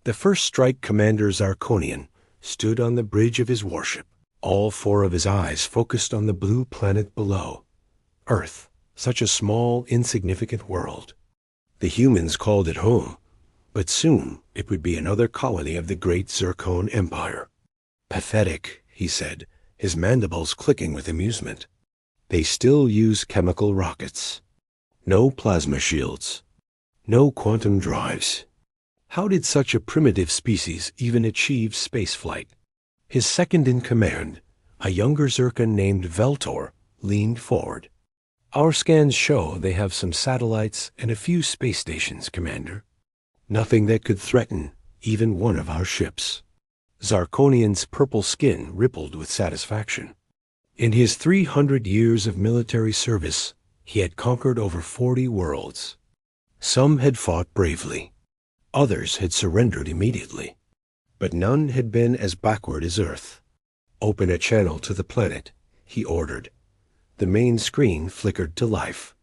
The first strike commander Zarkonian stood on the bridge of his warship, all four of his eyes focused on the blue planet below. Earth, such a small, insignificant world. The humans called it home, but soon it would be another colony of the great Zircon Empire. Pathetic, he said, his mandibles clicking with amusement. They still use chemical rockets. No plasma shields. No quantum drives. How did such a primitive species even achieve spaceflight? His second-in-command, a younger Zircon named Veltor, leaned forward. Our scans show they have some satellites and a few space stations, Commander. Nothing that could threaten even one of our ships. Zarkonian's purple skin rippled with satisfaction. In his 300 years of military service, he had conquered over 40 worlds. Some had fought bravely. Others had surrendered immediately. But none had been as backward as Earth. Open a channel to the planet, he ordered. The main screen flickered to life.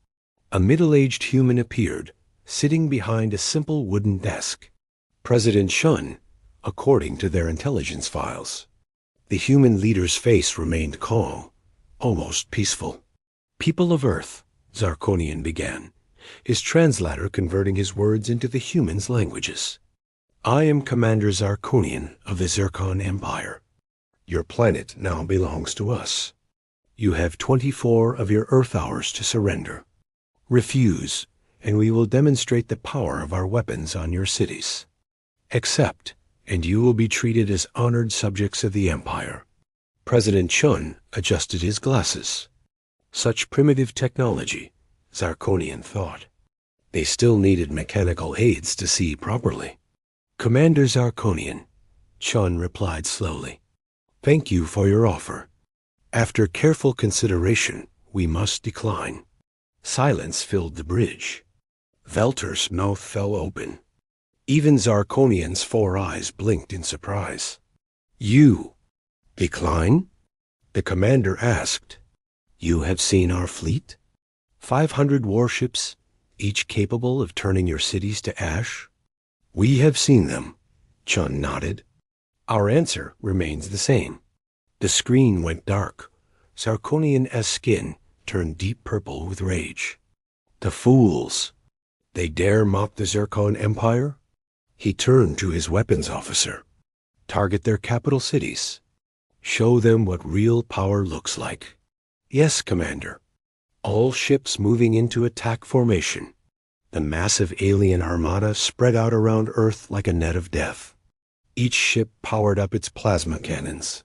A middle-aged human appeared, sitting behind a simple wooden desk. President Shun, according to their intelligence files. The human leader's face remained calm, almost peaceful. People of Earth, Zarkonian began, his translator converting his words into the humans' languages. I am Commander Zarkonian of the Zircon Empire. Your planet now belongs to us. You have 24 of your Earth hours to surrender. Refuse, and we will demonstrate the power of our weapons on your cities. Accept, and you will be treated as honored subjects of the Empire. President Chun adjusted his glasses. Such primitive technology, Zarkonian thought. They still needed mechanical aids to see properly. Commander Zarkonian, Chun replied slowly. Thank you for your offer. After careful consideration, we must decline. Silence filled the bridge. Veltor's mouth fell open. Even Zarkonian's 4 eyes blinked in surprise. You decline? The commander asked. You have seen our fleet? 500 warships, each capable of turning your cities to ash? We have seen them, Chun nodded. Our answer remains the same. The screen went dark. Zarkonian's skin turned deep purple with rage. The fools! They dare mock the Zircon Empire? He turned to his weapons officer. Target their capital cities. Show them what real power looks like. Yes, Commander. All ships moving into attack formation. The massive alien armada spread out around Earth like a net of death. Each ship powered up its plasma cannons.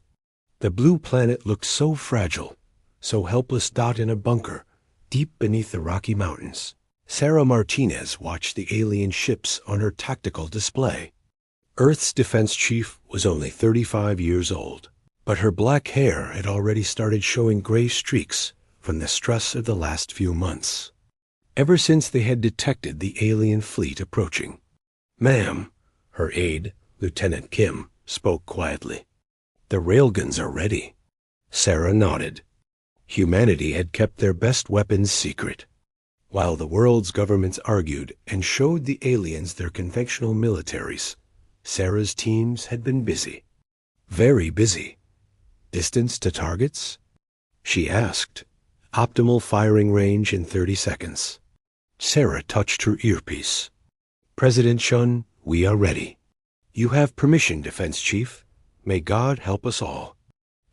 The blue planet looked so fragile, so helpless dot in a bunker, deep beneath the Rocky Mountains. Sarah Martinez watched the alien ships on her tactical display. Earth's defense chief was only 35 years old, but her black hair had already started showing gray streaks from the stress of the last few months. Ever since they had detected the alien fleet approaching. Ma'am, her aide, Lieutenant Kim, spoke quietly. The Railguns are ready. Sarah nodded. Humanity had kept their best weapons secret. While the world's governments argued and showed the aliens their conventional militaries, Sarah's teams had been busy. Very busy. Distance to targets? She asked. Optimal firing range in 30 seconds. Sarah touched her earpiece. President Chun, we are ready. You have permission, Defense Chief. May God help us all.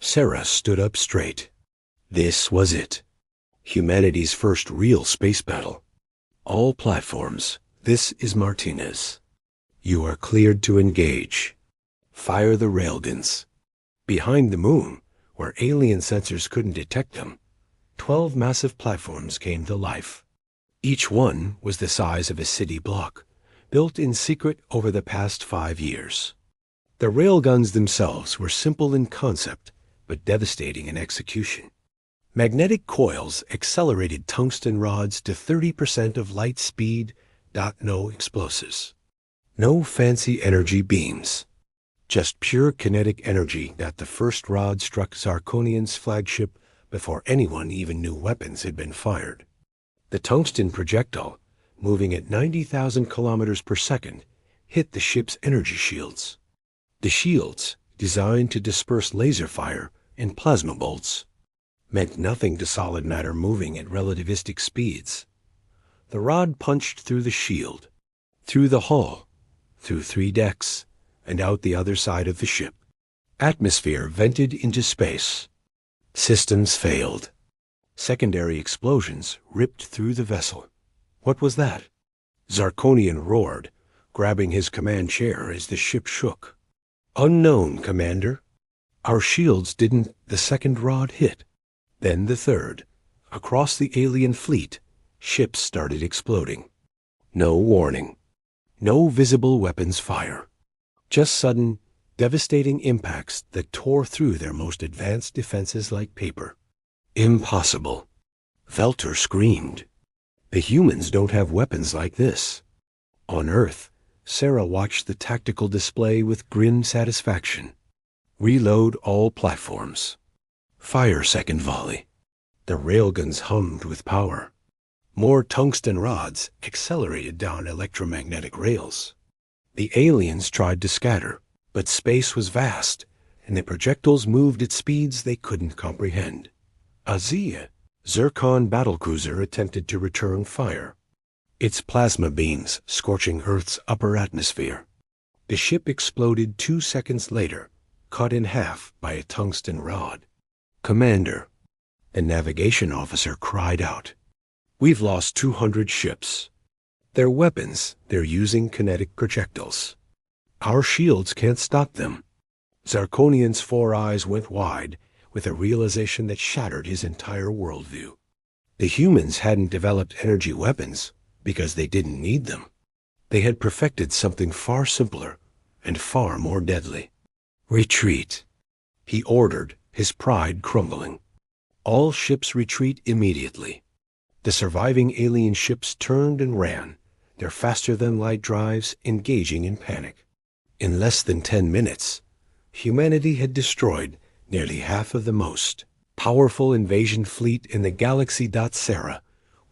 Sarah stood up straight. This was it. Humanity's first real space battle. All platforms, this is Martinez. You are cleared to engage. Fire the Railguns. Behind the moon, where alien sensors couldn't detect them, 12 massive platforms came to life. Each one was the size of a city block, built in secret over the past 5 years. The railguns themselves were simple in concept, but devastating in execution. Magnetic coils accelerated tungsten rods to 30% of light speed. No explosives. No fancy energy beams. Just pure kinetic energy. The first rod struck Zarkonian's flagship before anyone even knew weapons had been fired. The tungsten projectile, moving at 90,000 kilometers per second, hit the ship's energy shields. The shields, designed to disperse laser fire and plasma bolts, meant nothing to solid matter moving at relativistic speeds. The rod punched through the shield, through the hull, through 3 decks, and out the other side of the ship. Atmosphere vented into space. Systems failed. Secondary explosions ripped through the vessel. What was that? Zarkonian roared, grabbing his command chair as the ship shook. Unknown, Commander. Our shields didn't. The second rod hit. Then the third. Across the alien fleet, ships started exploding. No warning. No visible weapons fire. Just sudden, devastating impacts that tore through their most advanced defenses like paper. Impossible. Velter screamed. The humans don't have weapons like this. On Earth, Sarah watched the tactical display with grim satisfaction. Reload all platforms. Fire second volley. The railguns hummed with power. More tungsten rods accelerated down electromagnetic rails. The aliens tried to scatter, but space was vast, and the projectiles moved at speeds they couldn't comprehend. Azia, Zircon battlecruiser, attempted to return fire, its plasma beams scorching Earth's upper atmosphere. The ship exploded 2 seconds later, cut in half by a tungsten rod. Commander, the navigation officer cried out. We've lost 200 ships. Their weapons, they're using kinetic projectiles. Our shields can't stop them. Zarkonian's 4 eyes went wide with a realization that shattered his entire worldview. The humans hadn't developed energy weapons because they didn't need them. They had perfected something far simpler and far more deadly. Retreat, he ordered, his pride crumbling. All ships retreat immediately. The surviving alien ships turned and ran, their faster-than-light drives engaging in panic. In less than 10 minutes, humanity had destroyed nearly half of the most powerful invasion fleet in the galaxy. Sarah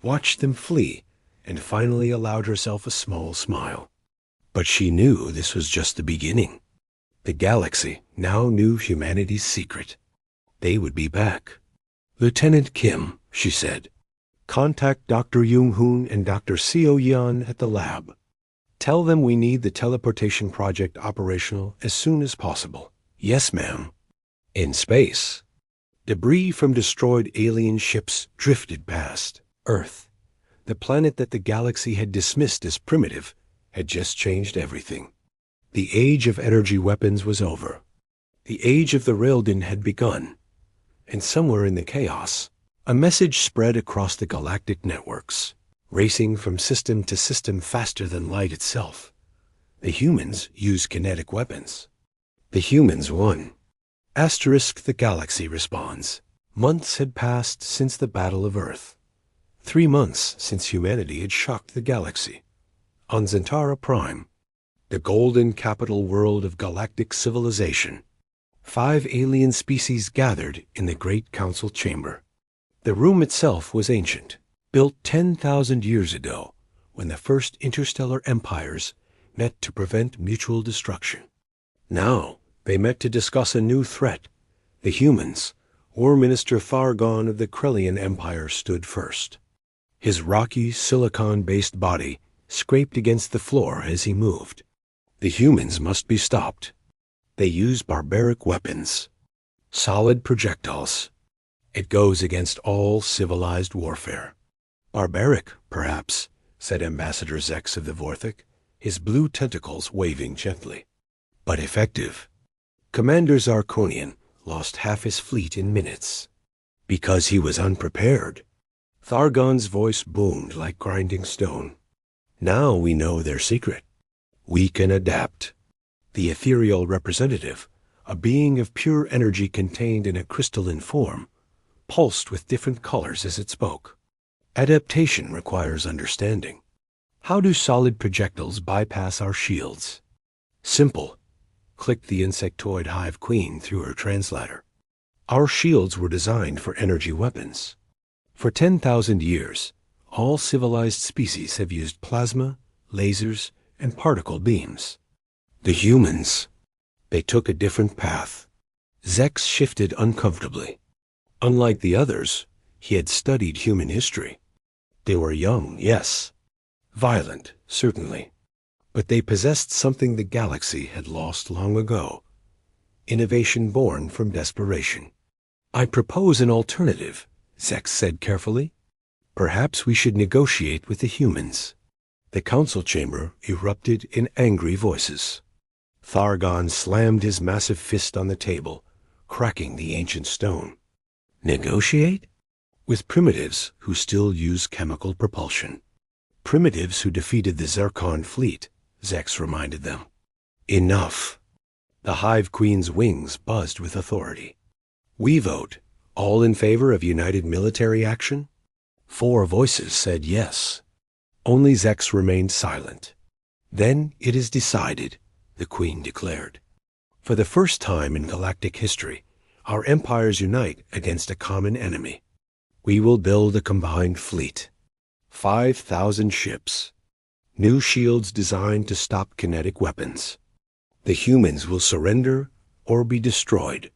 watched them flee and finally allowed herself a small smile. But she knew this was just the beginning. The galaxy now knew humanity's secret. They would be back. Lieutenant Kim, she said, contact Dr. Jung-hoon and Dr. Seo-yeon at the lab. Tell them we need the teleportation project operational as soon as possible. Yes, ma'am. In space, debris from destroyed alien ships drifted past. Earth, the planet that the galaxy had dismissed as primitive, had just changed everything. The age of energy weapons was over. The age of the Railgun had begun. And somewhere in the chaos, a message spread across the galactic networks, racing from system to system faster than light itself. The humans used kinetic weapons. The humans won. Asterisk, the galaxy responds. Months had passed since the Battle of Earth. 3 months since humanity had shocked the galaxy. On Zentara Prime, the golden capital world of galactic civilization, 5 alien species gathered in the Great Council Chamber. The room itself was ancient, built 10,000 years ago, when the first interstellar empires met to prevent mutual destruction. Now, they met to discuss a new threat. The humans. War Minister Thargon of the Krellian Empire stood first. His rocky, silicon-based body scraped against the floor as he moved. The humans must be stopped. They use barbaric weapons. Solid projectiles. It goes against all civilized warfare. Barbaric, perhaps, said Ambassador Zex of the Vorthik, his blue tentacles waving gently. But effective. Commander Zarkonian lost half his fleet in minutes. Because he was unprepared. Thargon's voice boomed like grinding stone. Now we know their secret. We can adapt. The ethereal representative, a being of pure energy contained in a crystalline form, pulsed with different colors as it spoke. Adaptation requires understanding. How do solid projectiles bypass our shields? Simple, clicked the insectoid hive queen through her translator. Our shields were designed for energy weapons. For 10,000 years, all civilized species have used plasma, lasers, and particle beams. The humans, they took a different path. Zex shifted uncomfortably. Unlike the others, he had studied human history. They were young, yes. Violent, certainly. But they possessed something the galaxy had lost long ago. Innovation born from desperation. I propose an alternative, Zex said carefully. Perhaps we should negotiate with the humans. The council chamber erupted in angry voices. Thargon slammed his massive fist on the table, cracking the ancient stone. Negotiate? With primitives who still use chemical propulsion. Primitives who defeated the Zircon fleet, Zex reminded them. Enough. The Hive Queen's wings buzzed with authority. We vote, all in favor of united military action? 4 voices said yes. Only Zex remained silent. Then it is decided, the Queen declared. For the first time in galactic history, our empires unite against a common enemy. We will build a combined fleet. 5,000 ships. New shields designed to stop kinetic weapons. The humans will surrender or be destroyed.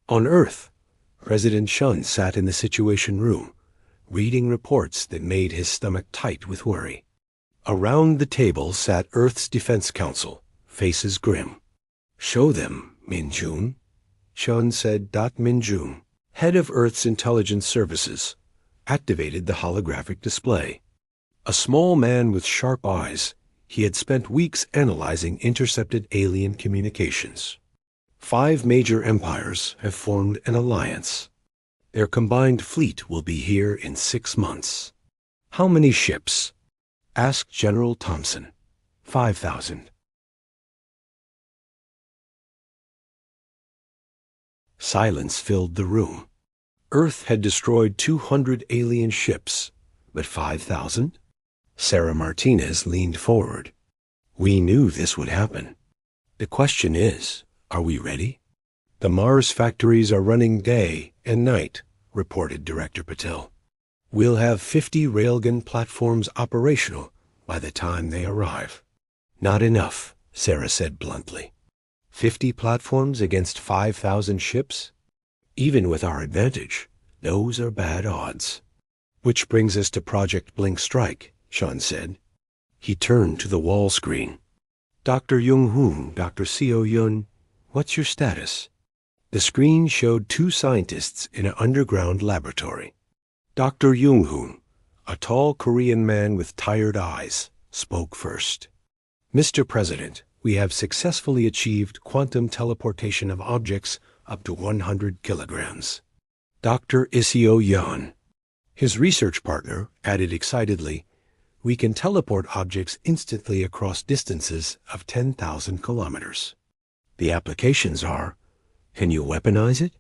On Earth, President Shun sat in the Situation Room, reading reports that made his stomach tight with worry. Around the table sat Earth's Defense Council, faces grim. Show them, Minjun, Shun said. Minjun, head of Earth's intelligence services, activated the holographic display. A small man with sharp eyes, he had spent weeks analyzing intercepted alien communications. 5 major empires have formed an alliance. Their combined fleet will be here in 6 months. How many ships? Asked General Thompson. 5,000. Silence filled the room. Earth had destroyed 200 alien ships, but 5,000? Sarah Martinez leaned forward. We knew this would happen. The question is, are we ready? The Mars factories are running day and night, reported Director Patel. We'll have 50 railgun platforms operational by the time they arrive. Not enough, Sarah said bluntly. 50 platforms against 5,000 ships? Even with our advantage, those are bad odds. Which brings us to Project Blink Strike, Sean said. He turned to the wall screen. Dr. Jung-hoon, Dr. Seo-yun, what's your status? The screen showed 2 scientists in an underground laboratory. Dr. Jung-hoon, a tall Korean man with tired eyes, spoke first. Mr. President, we have successfully achieved quantum teleportation of objects up to 100 kilograms. Dr. Iseo-yun, his research partner, added excitedly, we can teleport objects instantly across distances of 10,000 kilometers. The applications are, can you weaponize it?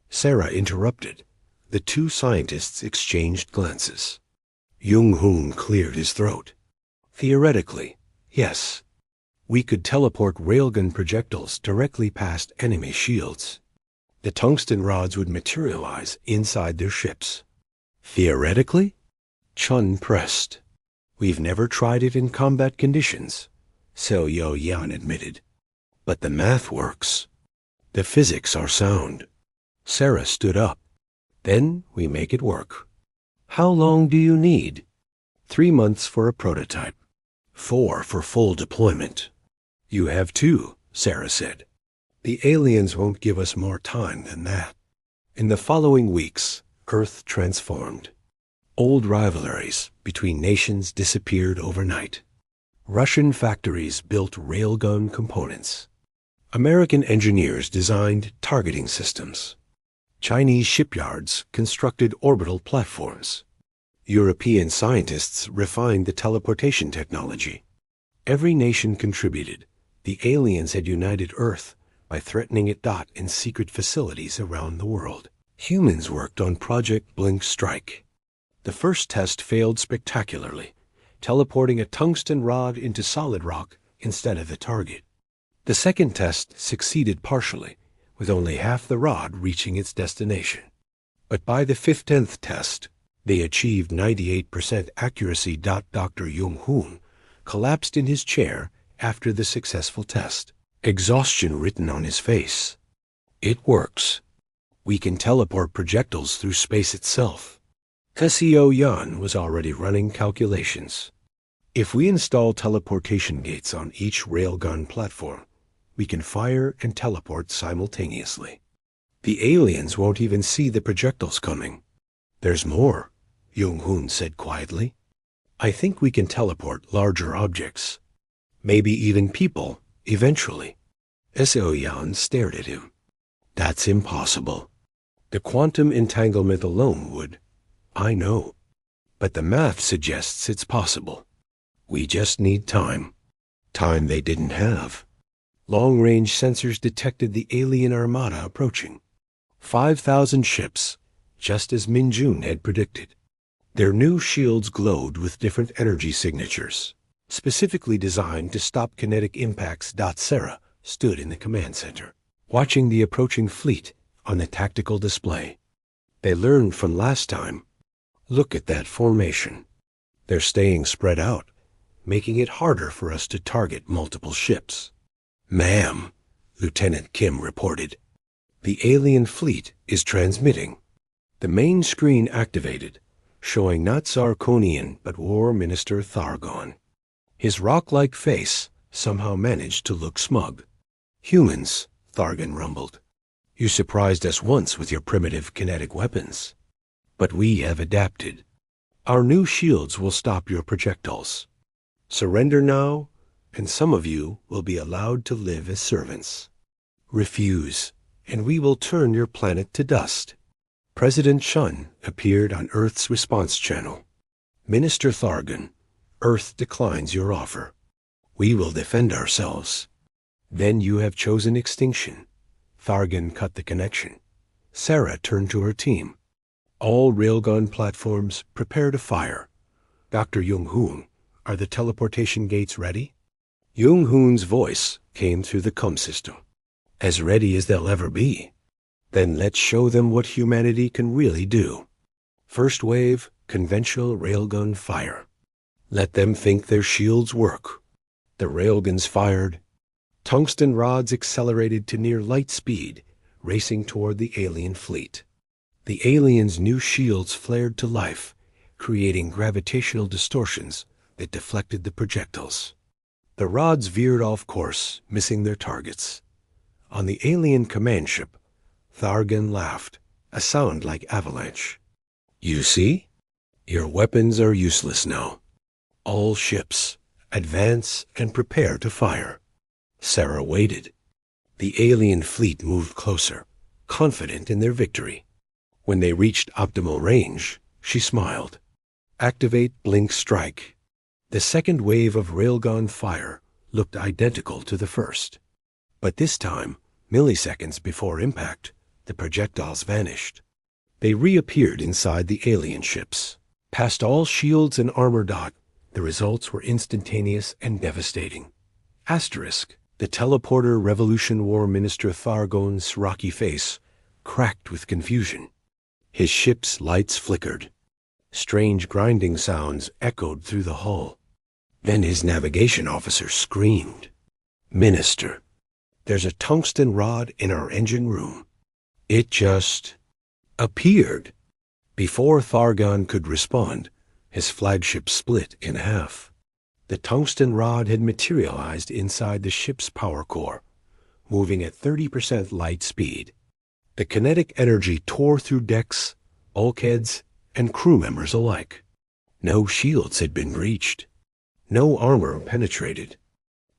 Sarah interrupted. The 2 scientists exchanged glances. Jung-hoon cleared his throat. Theoretically, yes. We could teleport railgun projectiles directly past enemy shields. The tungsten rods would materialize inside their ships. Theoretically? Chun pressed. We've never tried it in combat conditions, Seo-Yan admitted. But the math works. The physics are sound. Sarah stood up. Then we make it work. How long do you need? 3 months for a prototype. 4 for full deployment. You have 2, Sarah said. The aliens won't give us more time than that. In the following weeks, Earth transformed. Old rivalries between nations disappeared overnight. Russian factories built railgun components. American engineers designed targeting systems. Chinese shipyards constructed orbital platforms. European scientists refined the teleportation technology. Every nation contributed. The aliens had united Earth by threatening it in secret facilities around the world. Humans worked on Project Blink Strike. The first test failed spectacularly, teleporting a tungsten rod into solid rock instead of the target. The second test succeeded partially, with only half the rod reaching its destination. But by the 15th test, they achieved 98% accuracy. Dr. Jung-hoon collapsed in his chair after the successful test, exhaustion written on his face. It works. We can teleport projectiles through space itself. Casio Yan was already running calculations. If we install teleportation gates on each railgun platform, we can fire and teleport simultaneously. The aliens won't even see the projectiles coming. There's more, Jung-hoon said quietly. I think we can teleport larger objects. Maybe even people, eventually. Seo-yan stared at him. That's impossible. The quantum entanglement alone would. I know. But the math suggests it's possible. We just need time. Time they didn't have. Long-range sensors detected the alien armada approaching. 5,000 ships, just as Min-jun had predicted. Their new shields glowed with different energy signatures, specifically designed to stop kinetic impacts. Sarah stood in the command center, watching the approaching fleet on the tactical display. They learned from last time. Look at that formation. They're staying spread out, making it harder for us to target multiple ships. Ma'am, Lieutenant Kim reported. The alien fleet is transmitting. The main screen activated, showing not Zarkonian but War Minister Thargon. His rock-like face somehow managed to look smug. Humans, Thargon rumbled. You surprised us once with your primitive kinetic weapons. But we have adapted. Our new shields will stop your projectiles. Surrender now, and some of you will be allowed to live as servants. Refuse, and we will turn your planet to dust. President Shun appeared on Earth's response channel. Minister Thargon, Earth declines your offer. We will defend ourselves. Then you have chosen extinction. Thargon cut the connection. Sarah turned to her team. All railgun platforms prepare to fire. Dr. Jung-hoon, are the teleportation gates ready? Jung-hoon's voice came through the comm system. As ready as they'll ever be. Then let's show them what humanity can really do. First wave, conventional railgun fire. Let them think their shields work. The railguns fired. Tungsten rods accelerated to near light speed, racing toward the alien fleet. The aliens' new shields flared to life, creating gravitational distortions that deflected the projectiles. The rods veered off course, missing their targets. On the alien command ship, Thargon laughed, a sound like avalanche. You see? Your weapons are useless now. All ships, advance and prepare to fire. Sarah waited. The alien fleet moved closer, confident in their victory. When they reached optimal range, she smiled. Activate Blink Strike. The second wave of railgun fire looked identical to the first. But this time, milliseconds before impact, the projectiles vanished. They reappeared inside the alien ships. Past all shields and armor dot, the results were instantaneous and devastating. Asterisk, the teleporter Revolution War Minister Thargon's rocky face cracked with confusion. His ship's lights flickered. Strange grinding sounds echoed through the hull. Then his navigation officer screamed. Minister, there's a tungsten rod in our engine room. It just appeared. Before Thargon could respond, his flagship split in half. The tungsten rod had materialized inside the ship's power core, moving at 30% light speed. The kinetic energy tore through decks, bulkheads, and crew members alike. No shields had been breached. No armor penetrated.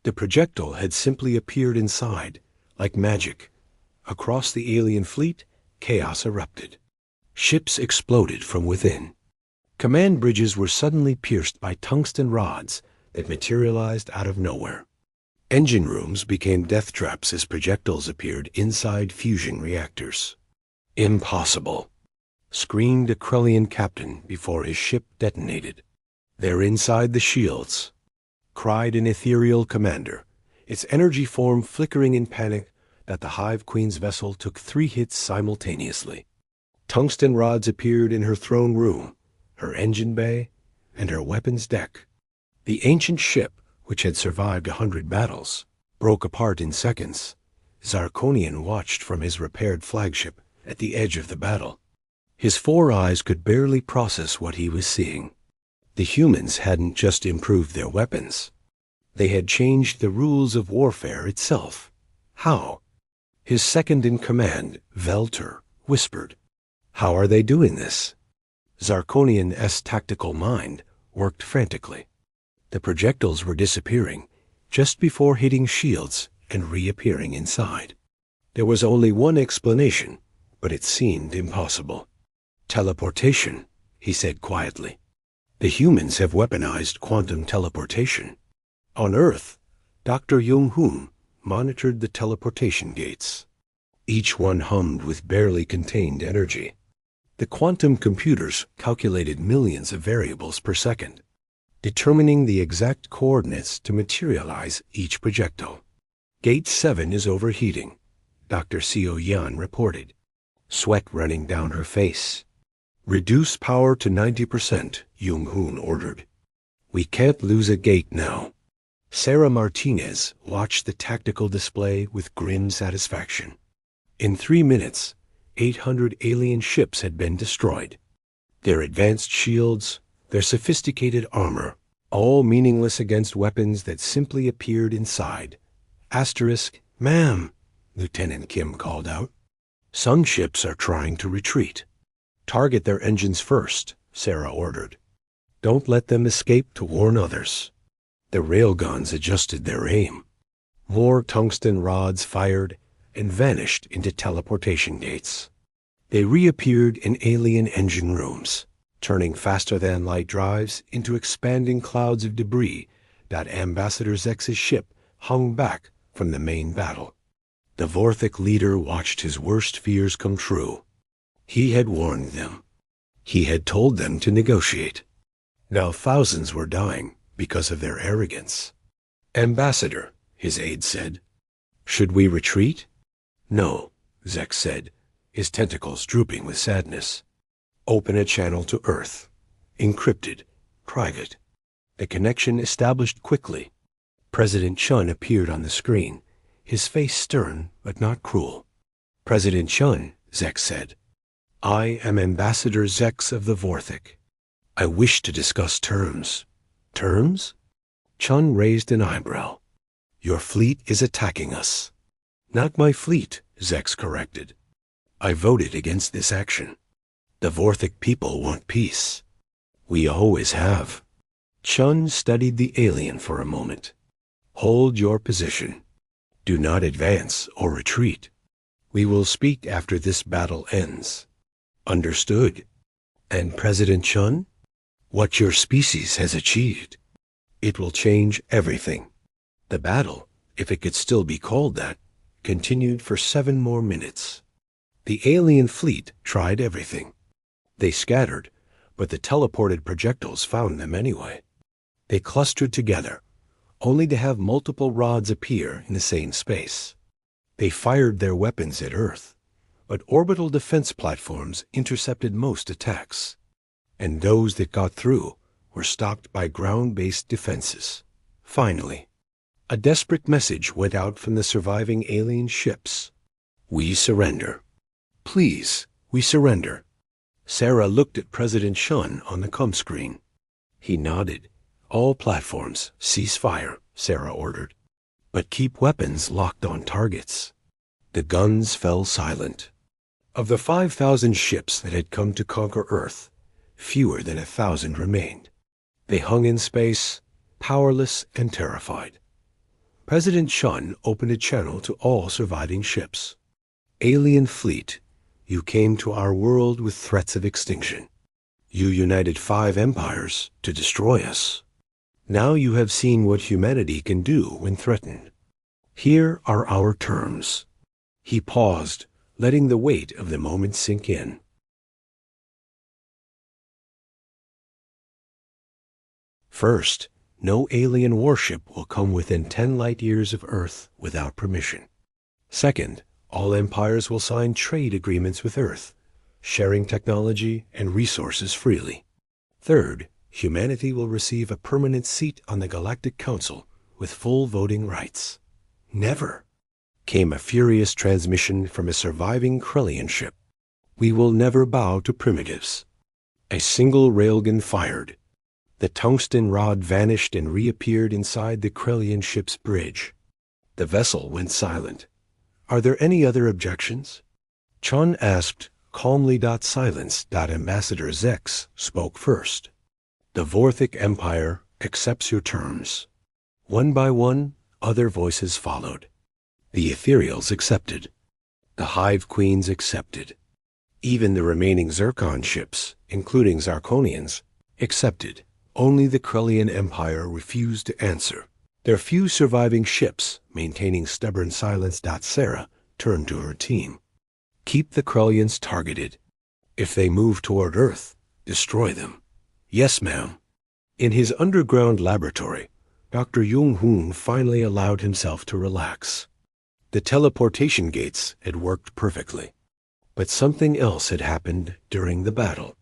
The projectile had simply appeared inside, like magic. Across the alien fleet, chaos erupted. Ships exploded from within. Command bridges were suddenly pierced by tungsten rods that materialized out of nowhere. Engine rooms became death traps as projectiles appeared inside fusion reactors. Impossible, screamed a Krellian captain before his ship detonated. They're inside the shields, cried an ethereal commander, its energy form flickering in panic that the Hive Queen's vessel took 3 hits simultaneously. Tungsten rods appeared in her throne room, her engine bay, and her weapons deck. The ancient ship which had survived 100 battles, broke apart in seconds. Zarkonian watched from his repaired flagship at the edge of the battle. His 4 eyes could barely process what he was seeing. The humans hadn't just improved their weapons. They had changed the rules of warfare itself. How? His second-in-command, Velter, whispered, "How are they doing this?" Zarkonian's tactical mind worked frantically. The projectiles were disappearing just before hitting shields and reappearing inside. There was only one explanation, but it seemed impossible. "Teleportation," he said quietly. "The humans have weaponized quantum teleportation." On Earth, Dr. Jung-hoon monitored the teleportation gates. Each one hummed with barely contained energy. The quantum computers calculated millions of variables per second, determining the exact coordinates to materialize each projectile. "Gate 7 is overheating," Dr. Seo Yan reported, sweat running down her face. "Reduce power to 90%, Jung-hoon ordered. "We can't lose a gate now." Sarah Martinez watched the tactical display with grim satisfaction. In 3 minutes, 800 alien ships had been destroyed. Their advanced shields, their sophisticated armor, all meaningless against weapons that simply appeared inside. "Ma'am," Lieutenant Kim called out. "Some ships are trying to retreat." "Target their engines first," Sarah ordered. "Don't let them escape to warn others." The railguns adjusted their aim. More tungsten rods fired and vanished into teleportation gates. They reappeared in alien engine rooms, turning faster-than-light drives into expanding clouds of debris that Ambassador Zex's ship hung back from the main battle. The Vorthic leader watched his worst fears come true. He had warned them. He had told them to negotiate. Now thousands were dying because of their arrogance. "Ambassador," his aide said, "should we retreat?" "No," Zex said, his tentacles drooping with sadness. "Open a channel to Earth. Encrypted. Private." The connection established quickly. President Chun appeared on the screen, his face stern but not cruel. "President Chun," Zex said, "I am Ambassador Zex of the Vorthic. I wish to discuss terms." "Terms?" Chun raised an eyebrow. "Your fleet is attacking us." "Not my fleet," Zex corrected. "I voted against this action. The Vorthic people want peace. We always have." Chun studied the alien for a moment. "Hold your position. Do not advance or retreat. We will speak after this battle ends." "Understood." "And President Chun? What your species has achieved. It will change everything." The battle, if it could still be called that, continued for 7 more minutes. The alien fleet tried everything. They scattered, but the teleported projectiles found them anyway. They clustered together, only to have multiple rods appear in the same space. They fired their weapons at Earth, but orbital defense platforms intercepted most attacks, and those that got through were stopped by ground-based defenses. Finally, a desperate message went out from the surviving alien ships. "We surrender. Please, we surrender." Sarah looked at President Chun on the comm screen. He nodded. "All platforms, cease fire," Sarah ordered. "But keep weapons locked on targets." The guns fell silent. Of the 5,000 ships that had come to conquer Earth, fewer than 1,000 remained. They hung in space, powerless and terrified. President Chun opened a channel to all surviving ships. "Alien fleet, you came to our world with threats of extinction. You united 5 empires to destroy us. Now you have seen what humanity can do when threatened. Here are our terms." He paused, letting the weight of the moment sink in. First, no alien warship will come within 10 light-years of Earth without permission. Second, all empires will sign trade agreements with Earth, sharing technology and resources freely. Third, humanity will receive a permanent seat on the Galactic Council with full voting rights. Never, came a furious transmission from a surviving Krellian ship. We will never bow to primitives. A single railgun fired. The tungsten rod vanished and reappeared inside the Krellian ship's bridge. The vessel went silent. Are there any other objections? Chun asked calmly. Silence. Ambassador Zex spoke first. The Vorthic Empire accepts your terms. One by one, other voices followed. The Ethereals accepted. The Hive Queens accepted. Even the remaining Zircon ships, including Zarkonians, accepted. Only the Krellian Empire refused to answer. Their few surviving ships, maintaining stubborn silence. Sarah turned to her team. Keep the Krellians targeted. If they move toward Earth, destroy them. Yes, ma'am. In his underground laboratory, Dr. Jung-hoon finally allowed himself to relax. The teleportation gates had worked perfectly. But something else had happened during the battle.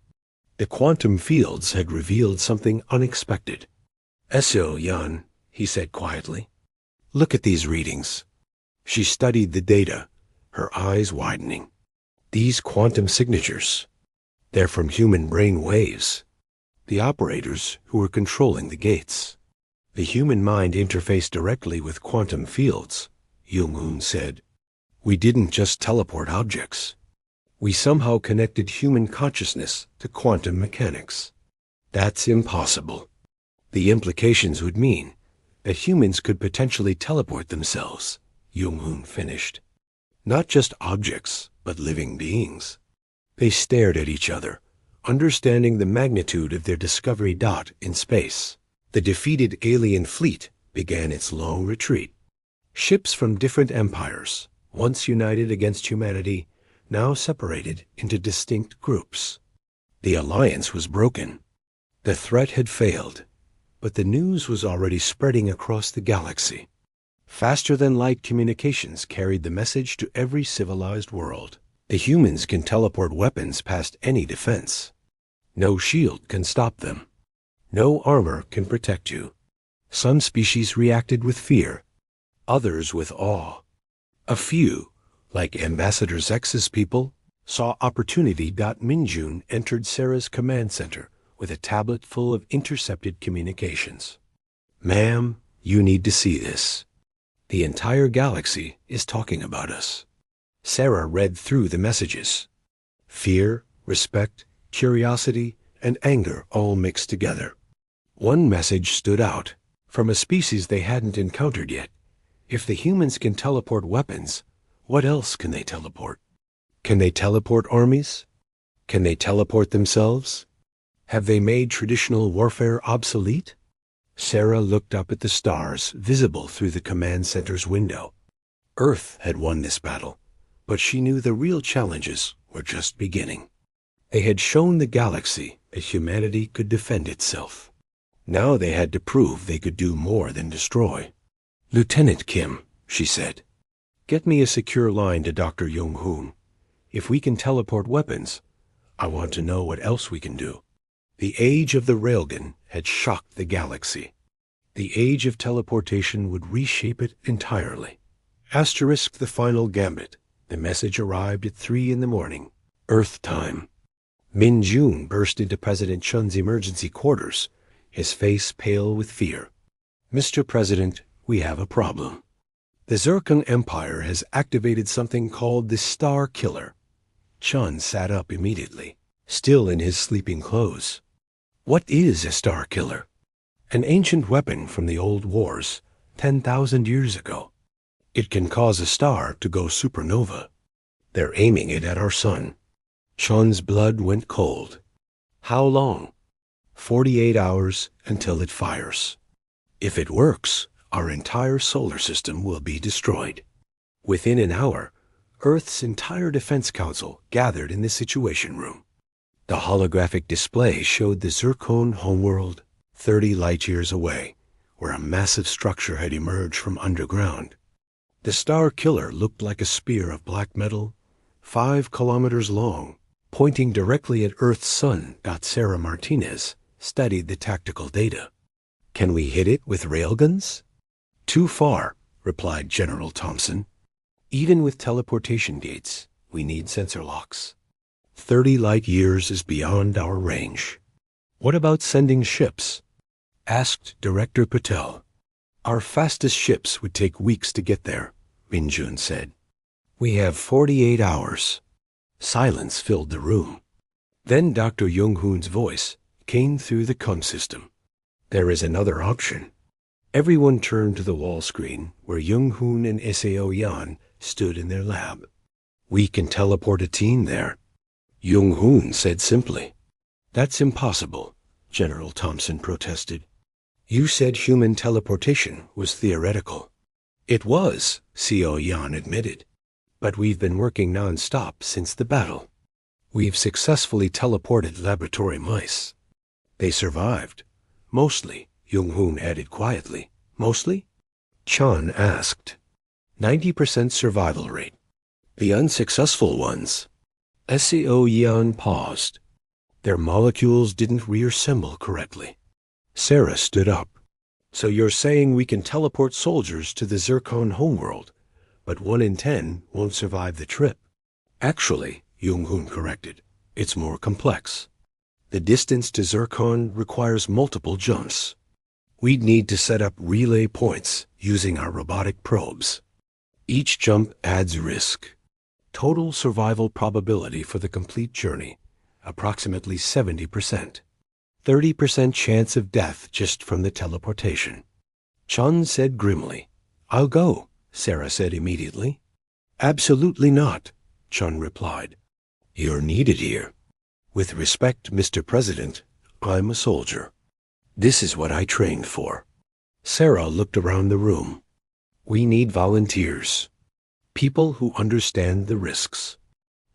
The quantum fields had revealed something unexpected. Yan, he said quietly. Look at these readings. She studied the data, her eyes widening. These quantum signatures, they're from human brain waves. The operators who were controlling the gates. The human mind interfaced directly with quantum fields, Jung-hoon said. We didn't just teleport objects. We somehow connected human consciousness to quantum mechanics. That's impossible. The implications would mean that humans could potentially teleport themselves, Jung-hoon finished. Not just objects, but living beings. They stared at each other, understanding the magnitude of their discovery. In space, the defeated alien fleet began its long retreat. Ships from different empires, once united against humanity, now separated into distinct groups. The alliance was broken. The threat had failed, but the news was already spreading across the galaxy. Faster-than-light communications carried the message to every civilized world. The humans can teleport weapons past any defense. No shield can stop them. No armor can protect you. Some species reacted with fear, others with awe. A few, like Ambassador Zex's people, saw opportunity. Minjun entered Sarah's command center with a tablet full of intercepted communications. Ma'am, you need to see this. The entire galaxy is talking about us. Sarah read through the messages. Fear, respect, curiosity, and anger all mixed together. One message stood out, from a species they hadn't encountered yet. If the humans can teleport weapons, what else can they teleport? Can they teleport armies? Can they teleport themselves? Have they made traditional warfare obsolete? Sarah looked up at the stars visible through the command center's window. Earth had won this battle, but she knew the real challenges were just beginning. They had shown the galaxy that humanity could defend itself. Now they had to prove they could do more than destroy. Lieutenant Kim, she said, get me a secure line to Dr. Jung-hoon. If we can teleport weapons, I want to know what else we can do. The age of the Railgun had shocked the galaxy. The age of teleportation would reshape it entirely. Asterisk the final gambit. The message arrived at 3 a.m, Earth time. Min Jun burst into President Chun's emergency quarters, his face pale with fear. Mr. President, we have a problem. The Zircon Empire has activated something called the Star Killer. Chun sat up immediately, still in his sleeping clothes. What is a Star Killer? An ancient weapon from the old wars, 10,000 years ago. It can cause a star to go supernova. They're aiming it at our sun. Chun's blood went cold. How long? 48 hours until it fires. If it works, our entire solar system will be destroyed. Within an hour, Earth's entire defense council gathered in the Situation Room. The holographic display showed the Zircon homeworld 30 light-years away, where a massive structure had emerged from underground. The Star Killer looked like a spear of black metal, 5 kilometers long, pointing directly at Earth's sun. Sarah Martinez studied the tactical data. Can we hit it with railguns? Too far, replied General Thompson. Even with teleportation gates, we need sensor locks. 30 light years is beyond our range. What about sending ships? Asked Director Patel. Our fastest ships would take weeks to get there, Minjun said. We have 48 hours. Silence filled the room. Then Dr. Jung-hoon's voice came through the com system. There is another option. Everyone turned to the wall screen where Jung-hoon and Sao Yan stood in their lab. We can teleport a team there. Jung-hoon said simply. That's impossible, General Thompson protested. You said human teleportation was theoretical. It was, Sao Yan admitted. But we've been working non-stop since the battle. We've successfully teleported laboratory mice. They survived. Mostly, Jung-hoon added quietly. Mostly? Chan asked. 90% survival rate. The unsuccessful ones. Sao Yan paused. Their molecules didn't reassemble correctly. Sarah stood up. So you're saying we can teleport soldiers to the Zircon homeworld, but 1 in 10 won't survive the trip? Actually, Jung-hoon corrected, it's more complex. The distance to Zircon requires multiple jumps. We'd need to set up relay points using our robotic probes. Each jump adds risk. Total survival probability for the complete journey, approximately 70%. 30% chance of death just from the teleportation. Chun said grimly. I'll go, Sarah said immediately. Absolutely not, Chun replied. You're needed here. With respect, Mr. President, I'm a soldier. This is what I trained for. Sarah looked around the room. We need volunteers. People who understand the risks.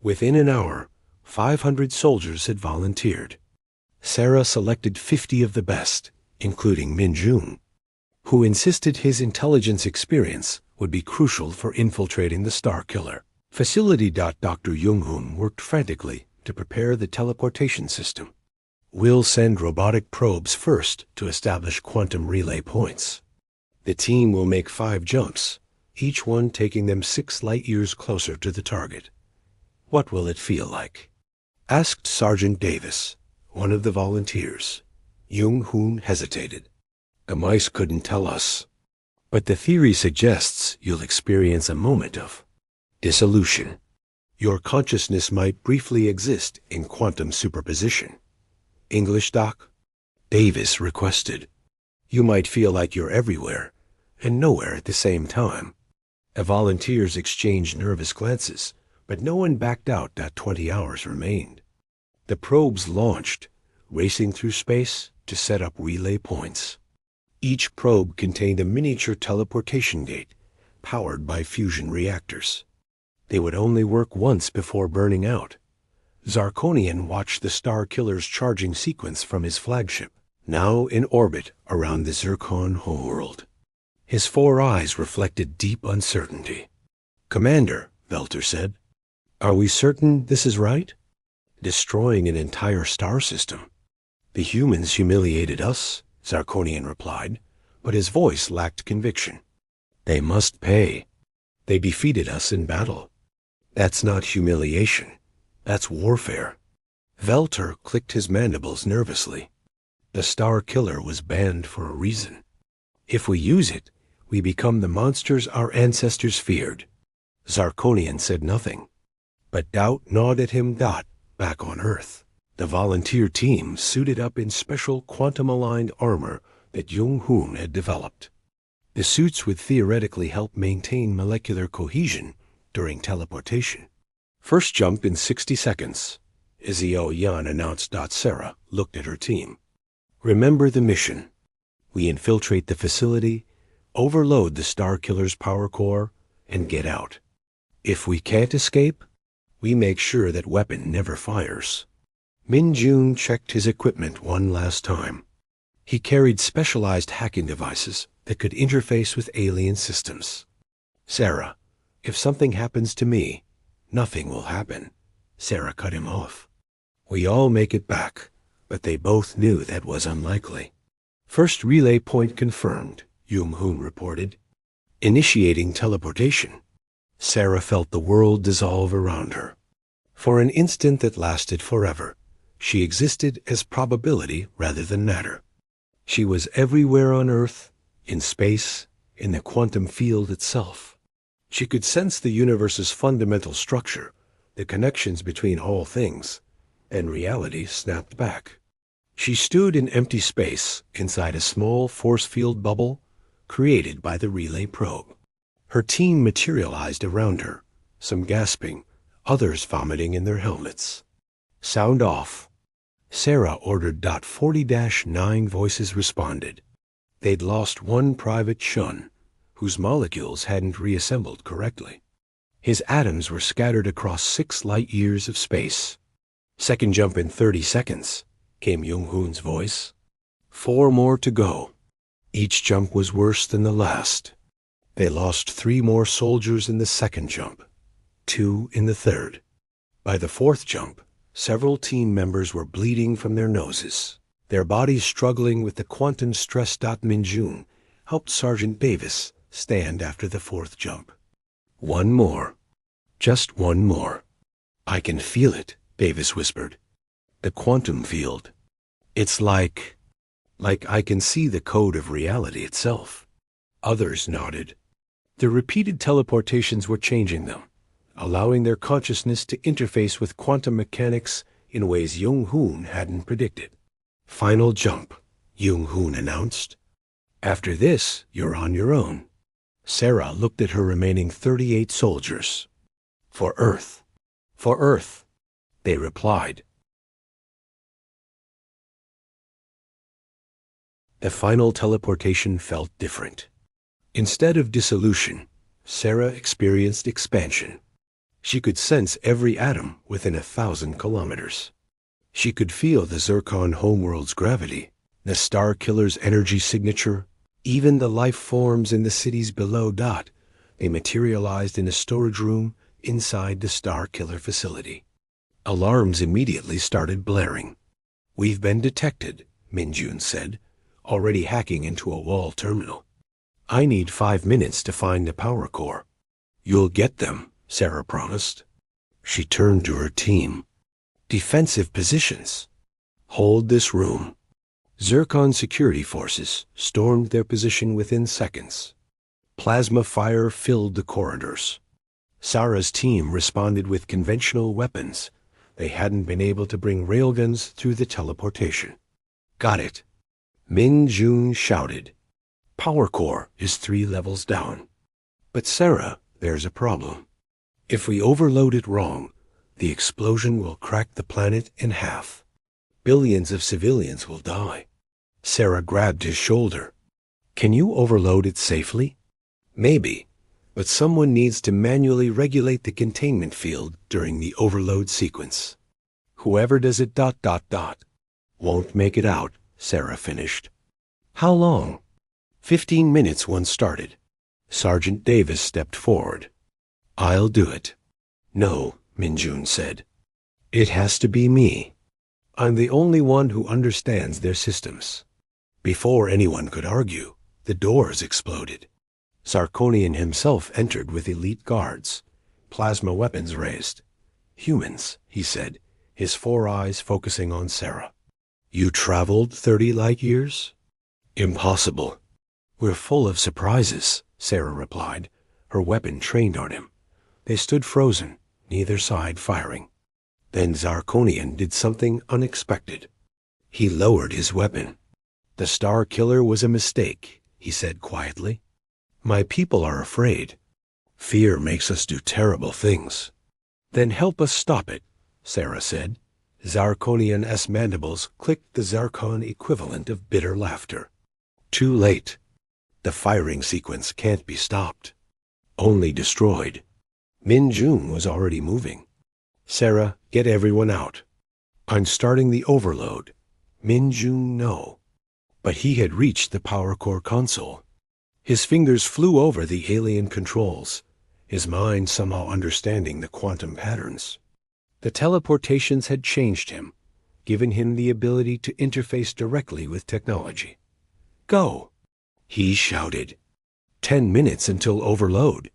Within an hour, 500 soldiers had volunteered. Sarah selected 50 of the best, including Minjun, who insisted his intelligence experience would be crucial for infiltrating the Star Killer. Facility. Dr. Jung-hoon worked frantically to prepare the teleportation system. We'll send robotic probes first to establish quantum relay points. The team will make 5 jumps, each one taking them 6 light-years closer to the target. What will it feel like? Asked Sergeant Davis, one of the volunteers. Jung-hoon hesitated. The mice couldn't tell us. But the theory suggests you'll experience a moment of dissolution. Your consciousness might briefly exist in quantum superposition. English, Doc? Davis requested. You might feel like you're everywhere and nowhere at the same time. The volunteers exchanged nervous glances, but no one backed out. 20 hours remained. The probes launched, racing through space to set up relay points. Each probe contained a miniature teleportation gate, powered by fusion reactors. They would only work once before burning out. Zarkonian watched the Star Killer's charging sequence from his flagship, now in orbit around the Zircon homeworld. His 4 eyes reflected deep uncertainty. Commander, Velter said, are we certain this is right? Destroying an entire star system. The humans humiliated us, Zarkonian replied, but his voice lacked conviction. They must pay. They defeated us in battle. That's not humiliation. That's warfare. Velter clicked his mandibles nervously. The Star Killer was banned for a reason. If we use it, we become the monsters our ancestors feared. Zarkonian said nothing, but doubt gnawed at him. Back on Earth, the volunteer team suited up in special quantum-aligned armor that Jung-hoon had developed. The suits would theoretically help maintain molecular cohesion during teleportation. First jump in 60 seconds, Sao Yan announced. Sarah looked at her team. Remember the mission. We infiltrate the facility, overload the Star Killer's power core, and get out. If we can't escape, we make sure that weapon never fires. Minjun checked his equipment one last time. He carried specialized hacking devices that could interface with alien systems. Sarah, if something happens to me, nothing will happen. Sarah cut him off. We all make it back, but they both knew that was unlikely. First relay point confirmed, Jung-hoon reported. Initiating teleportation, Sarah felt the world dissolve around her. For an instant that lasted forever, she existed as probability rather than matter. She was everywhere on Earth, in space, in the quantum field itself. She could sense the universe's fundamental structure, the connections between all things, and reality snapped back. She stood in empty space inside a small force field bubble created by the relay probe. Her team materialized around her, some gasping, others vomiting in their helmets. Sound off. Sarah ordered. 40-9 voices responded. They'd lost one Private Shun, whose molecules hadn't reassembled correctly. His atoms were scattered across 6 light-years of space. Second jump in 30 seconds, came Jung-hoon's voice. 4 more to go. Each jump was worse than the last. They lost 3 more soldiers in the second jump, 2 in the third. By the fourth jump, several team members were bleeding from their noses, their bodies struggling with the quantum stress. Min-jun helped Sergeant Davis stand after the fourth jump. 1 more. Just 1 more. I can feel it, Davis whispered. The quantum field. It's like I can see the code of reality itself. Others nodded. The repeated teleportations were changing them, allowing their consciousness to interface with quantum mechanics in ways Jung-hoon hadn't predicted. Final jump, Jung-hoon announced. After this, you're on your own. Sarah looked at her remaining 38 soldiers. For Earth. For Earth, they replied. The final teleportation felt different. Instead of dissolution, Sarah experienced expansion. She could sense every atom within 1,000 kilometers. She could feel the Zircon homeworld's gravity, the Starkiller's energy signature, even the life forms in the cities below. They materialized in a storage room inside the Starkiller facility. Alarms immediately started blaring. We've been detected, Min-jun said, already hacking into a wall terminal. I need 5 minutes to find the power core. You'll get them, Sarah promised. She turned to her team. Defensive positions. Hold this room. Zircon security forces stormed their position within seconds. Plasma fire filled the corridors. Sarah's team responded with conventional weapons. They hadn't been able to bring railguns through the teleportation. Got it. Min-jun shouted. Power core is 3 levels down. But Sarah, there's a problem. If we overload it wrong, the explosion will crack the planet in half. Billions of civilians will die. Sarah grabbed his shoulder. Can you overload it safely? Maybe, but someone needs to manually regulate the containment field during the overload sequence. Whoever does it. Won't make it out, Sarah finished. How long? 15 minutes once started. Sergeant Davis stepped forward. I'll do it. No, Min-jun said. It has to be me. I'm the only one who understands their systems. Before anyone could argue, the doors exploded. Sarkonian himself entered with elite guards, plasma weapons raised. Humans, he said, his 4 eyes focusing on Sarah. You traveled 30 light years? Impossible. We're full of surprises, Sarah replied, her weapon trained on him. They stood frozen, neither side firing. Then Zarkonian did something unexpected. He lowered his weapon. The Starkiller was a mistake, he said quietly. My people are afraid. Fear makes us do terrible things. Then help us stop it, Sarah said. Zarkonian's mandibles clicked the Zarkon equivalent of bitter laughter. Too late. The firing sequence can't be stopped. Only destroyed. Min-jun was already moving. Sarah, get everyone out. I'm starting the overload. Min-jun, no. But he had reached the power core console. His fingers flew over the alien controls, his mind somehow understanding the quantum patterns. The teleportations had changed him, given him the ability to interface directly with technology. Go! He shouted. 10 minutes until overload.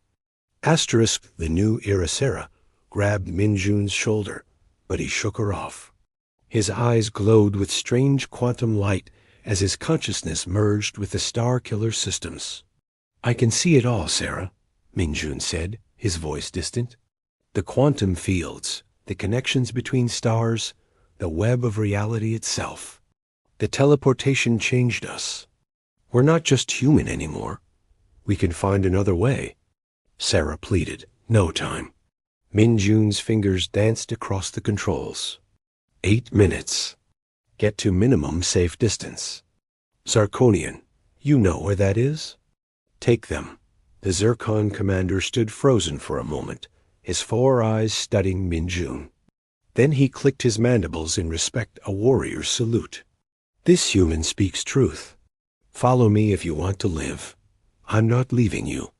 Asterisk, the new Irasera, grabbed Minjun's shoulder, but he shook her off. His eyes glowed with strange quantum light as his consciousness merged with the Star Killer systems. I can see it all, Sarah, Minjun said, his voice distant. The quantum fields, the connections between stars, the web of reality itself. The teleportation changed us. We're not just human anymore. We can find another way. Sarah pleaded. No time. Minjun's fingers danced across the controls. 8 minutes. Get to minimum safe distance. Zarkonian, you know where that is? Take them. The Zircon commander stood frozen for a moment, his 4 eyes studying Minjun. Then he clicked his mandibles in respect a warrior's salute. This human speaks truth. Follow me if you want to live. I'm not leaving you.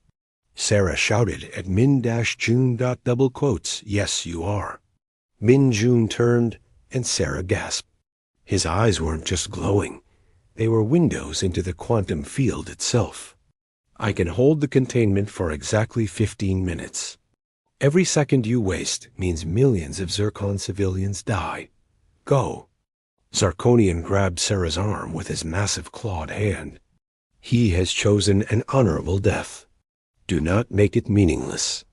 Sarah shouted at Min-Jun. Double quotes, yes, you are. Minjun turned, and Sarah gasped. His eyes weren't just glowing. They were windows into the quantum field itself. I can hold the containment for exactly 15 minutes. Every second you waste means millions of Zircon civilians die. Go. Zarkonian grabbed Sarah's arm with his massive clawed hand. He has chosen an honorable death. Do not make it meaningless.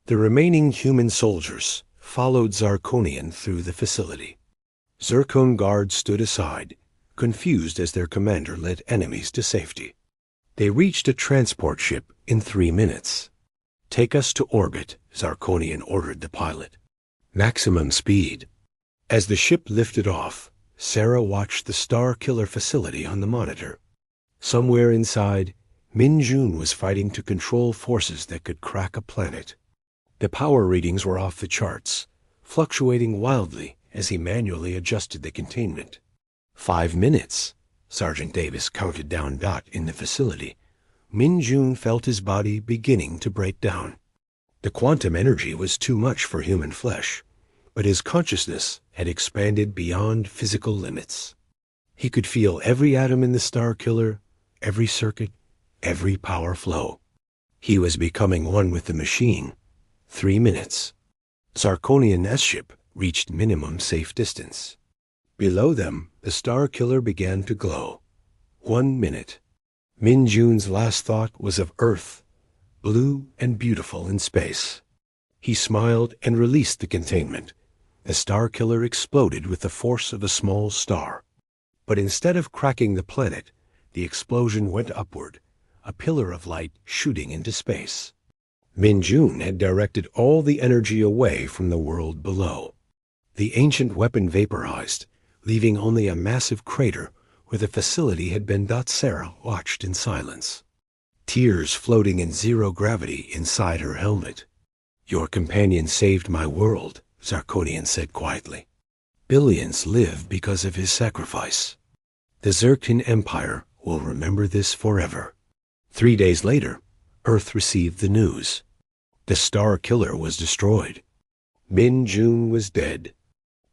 The remaining human soldiers followed Zarkonian through the facility. Zircon guards stood aside, confused as their commander led enemies to safety. They reached a transport ship in 3 minutes. Take us to orbit, Zarkonian ordered the pilot. Maximum speed. As the ship lifted off, Sarah watched the Star Killer facility on the monitor. Somewhere inside, Minjun was fighting to control forces that could crack a planet. The power readings were off the charts, fluctuating wildly as he manually adjusted the containment. 5 minutes, Sergeant Davis counted down. In the facility, Minjun felt his body beginning to break down. The quantum energy was too much for human flesh, but his consciousness had expanded beyond physical limits. He could feel every atom in the Star Killer, every circuit, every power flow. He was becoming one with the machine. 3 minutes. Zarkonian S-ship reached minimum safe distance. Below them, the Star Killer began to glow. 1 minute. Minjun's last thought was of Earth, blue and beautiful in space. He smiled and released the containment. The Star Killer exploded with the force of a small star. But instead of cracking the planet, the explosion went upward, a pillar of light shooting into space. Minjun had directed all the energy away from the world below. The ancient weapon vaporized, leaving only a massive crater where the facility had been. Sarah watched in silence, tears floating in zero gravity inside her helmet. Your companion saved my world, Zarkonian said quietly. Billions live because of his sacrifice. The Zircon Empire will remember this forever. 3 days later, Earth received the news. The Star Killer was destroyed. Minjun was dead.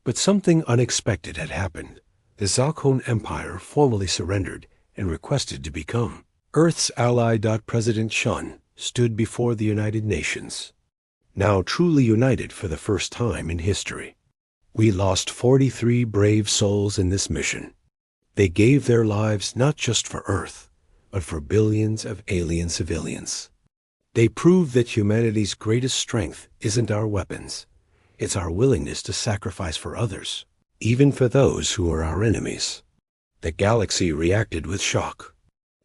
But something unexpected had happened. The Zircon Empire formally surrendered and requested to become Earth's ally. President Shun stood before the United Nations, now truly united for the first time in history. We lost 43 brave souls in this mission. They gave their lives not just for Earth, but for billions of alien civilians. They proved that humanity's greatest strength isn't our weapons. It's our willingness to sacrifice for others, even for those who are our enemies. The galaxy reacted with shock.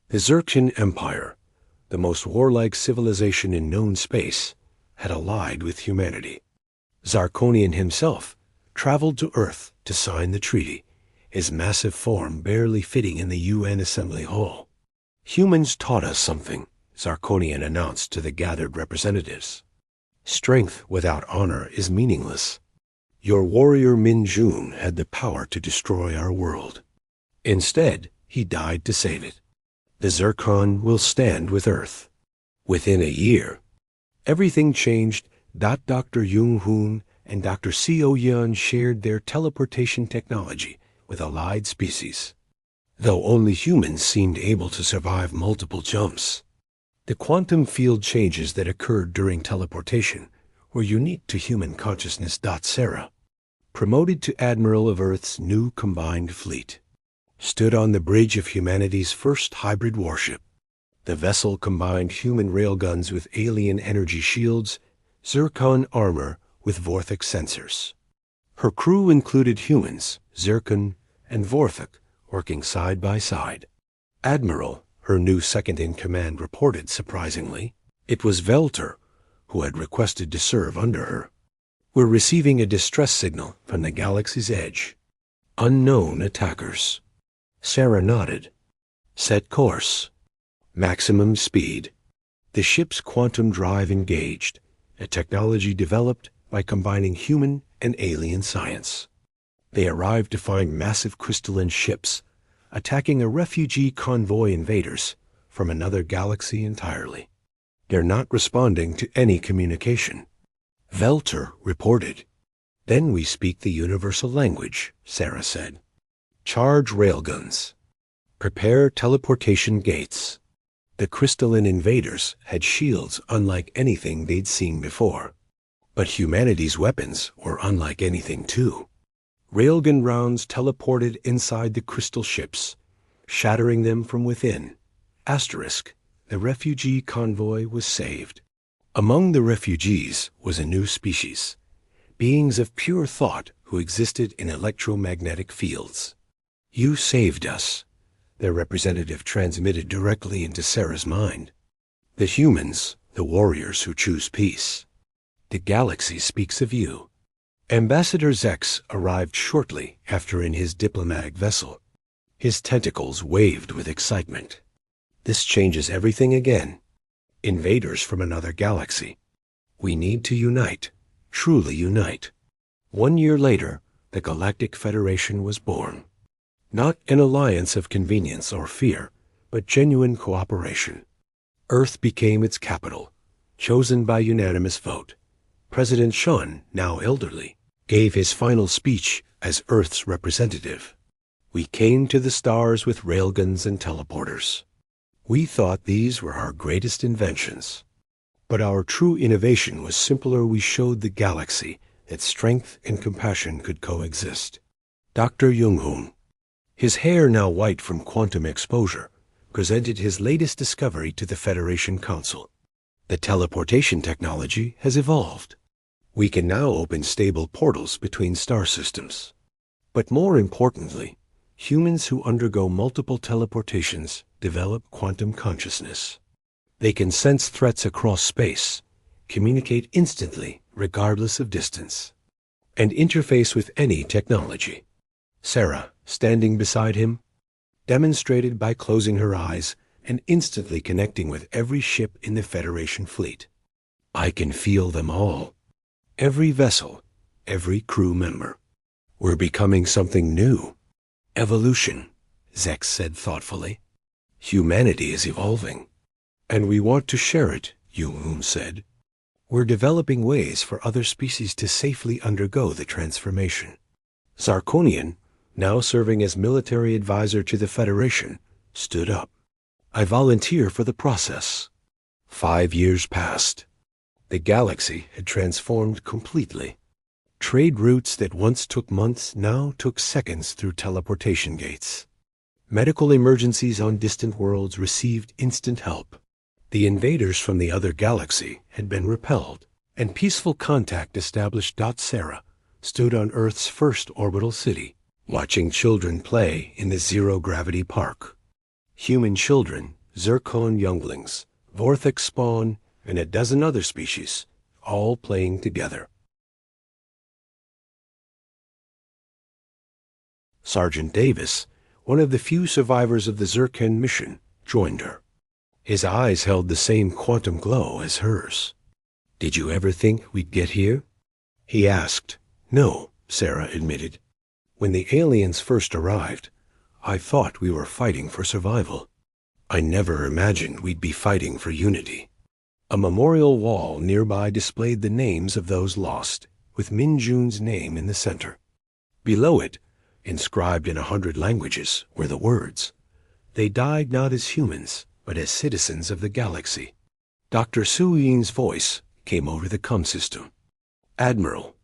The Zircon Empire, the most warlike civilization in known space, had allied with humanity. Zarkonian himself traveled to Earth to sign the treaty, his massive form barely fitting in the UN Assembly Hall. Humans taught us something, Zarkonian announced to the gathered representatives. Strength without honor is meaningless. Your warrior Minjun had the power to destroy our world. Instead, he died to save it. The Zircon will stand with Earth. Within a year, everything changed. Dr. Jung-hoon and Dr. Seo-yeon shared their teleportation technology with allied species, though only humans seemed able to survive multiple jumps. The quantum field changes that occurred during teleportation were unique to human consciousness. Sarah, promoted to Admiral of Earth's new combined fleet, stood on the bridge of humanity's first hybrid warship. The vessel combined human railguns with alien energy shields, zircon armor with vortex sensors. Her crew included humans, zircon, and vortex, working side by side. Admiral, her new second-in-command, reported surprisingly. It was Velter, who had requested to serve under her. "We're receiving a distress signal from the galaxy's edge. Unknown attackers." Sarah nodded. "Set course. Maximum speed." The ship's quantum drive engaged, a technology developed by combining human and alien science. They arrived to find massive crystalline ships attacking a refugee convoy invaders from another galaxy entirely. "They're not responding to any communication," Velter reported. "Then we speak the universal language," Sarah said. "Charge railguns. Prepare teleportation gates." The crystalline invaders had shields unlike anything they'd seen before. But humanity's weapons were unlike anything too. Railgun rounds teleported inside the crystal ships, shattering them from within. The refugee convoy was saved. Among the refugees was a new species, beings of pure thought who existed in electromagnetic fields. "You saved us," their representative transmitted directly into Sarah's mind. "The humans, the warriors who choose peace. The galaxy speaks of you." Ambassador Zex arrived shortly after in his diplomatic vessel. His tentacles waved with excitement. "This changes everything again. Invaders from another galaxy. We need to unite, truly unite." 1 year later, the Galactic Federation was born. Not an alliance of convenience or fear, but genuine cooperation. Earth became its capital, chosen by unanimous vote. President Shun, now elderly, gave his final speech as Earth's representative. "We came to the stars with railguns and teleporters. We thought these were our greatest inventions. But our true innovation was simpler. We showed the galaxy that strength and compassion could coexist." Dr. Jung-hoon, his hair now white from quantum exposure, presented his latest discovery to the Federation Council. "The teleportation technology has evolved. We can now open stable portals between star systems. But more importantly, humans who undergo multiple teleportations develop quantum consciousness. They can sense threats across space, communicate instantly regardless of distance, and interface with any technology." Sarah, standing beside him, demonstrated by closing her eyes and instantly connecting with every ship in the Federation fleet. "I can feel them all. Every vessel, every crew member. We're becoming something new. Evolution," Zex said thoughtfully. "Humanity is evolving. And we want to share it," Jung-hoon said. "We're developing ways for other species to safely undergo the transformation." Zarkonian, now serving as military advisor to the Federation, stood up. "I volunteer for the process." 5 years passed. The galaxy had transformed completely. Trade routes that once took months now took seconds through teleportation gates. Medical emergencies on distant worlds received instant help. The invaders from the other galaxy had been repelled, and peaceful contact established. Sarah stood on Earth's first orbital city, watching children play in the zero-gravity park. Human children, zircon younglings, vortex spawn, and a dozen other species, all playing together. Sergeant Davis, one of the few survivors of the Zircon mission, joined her. His eyes held the same quantum glow as hers. "Did you ever think we'd get here?" he asked. "No," Sarah admitted. "When the aliens first arrived, I thought we were fighting for survival. I never imagined we'd be fighting for unity." A memorial wall nearby displayed the names of those lost, with Min Jun's name in the center. Below it, inscribed in 100 languages, were the words, "They died not as humans, but as citizens of the galaxy. Dr. Su Yin's voice came over the comm system. "Admiral,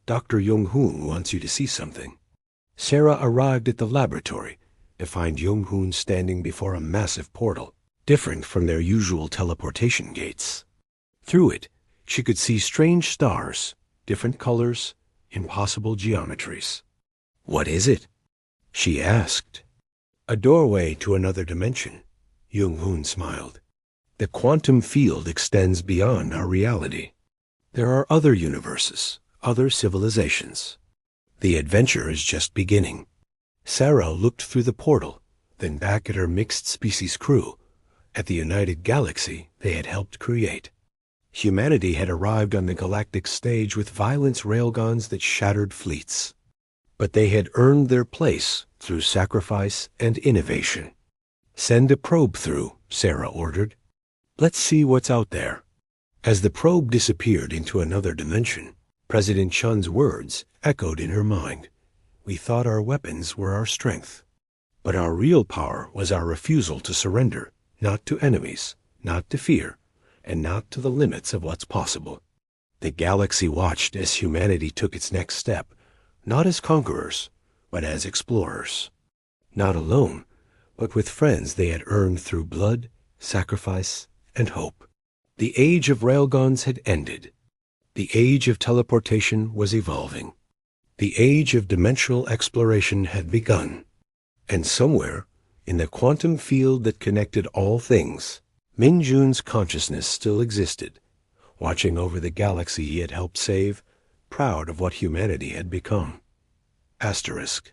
Dr. Yong-hoon wants you to see something." Sarah arrived at the laboratory to find Yong-hoon standing before a massive portal, different from their usual teleportation gates. Through it, she could see strange stars, different colors, impossible geometries. "What is it?" she asked. "A doorway to another dimension," Yong-hoon smiled. "The quantum field extends beyond our reality. There are other universes, other civilizations. The adventure is just beginning." Sarah looked through the portal, then back at her mixed-species crew, at the united galaxy they had helped create. Humanity had arrived on the galactic stage with violence railguns that shattered fleets. But they had earned their place through sacrifice and innovation. "Send a probe through," Sarah ordered. "Let's see what's out there." As the probe disappeared into another dimension, President Chun's words echoed in her mind. "We thought our weapons were our strength. But our real power was our refusal to surrender, not to enemies, not to fear, and not to the limits of what's possible." The galaxy watched as humanity took its next step, not as conquerors, but as explorers. Not alone, but with friends they had earned through blood, sacrifice, and hope. The age of railguns had ended. The age of teleportation was evolving. The age of dimensional exploration had begun. And somewhere, in the quantum field that connected all things, Min Jun's consciousness still existed, watching over the galaxy he had helped save, proud of what humanity had become. Asterisk.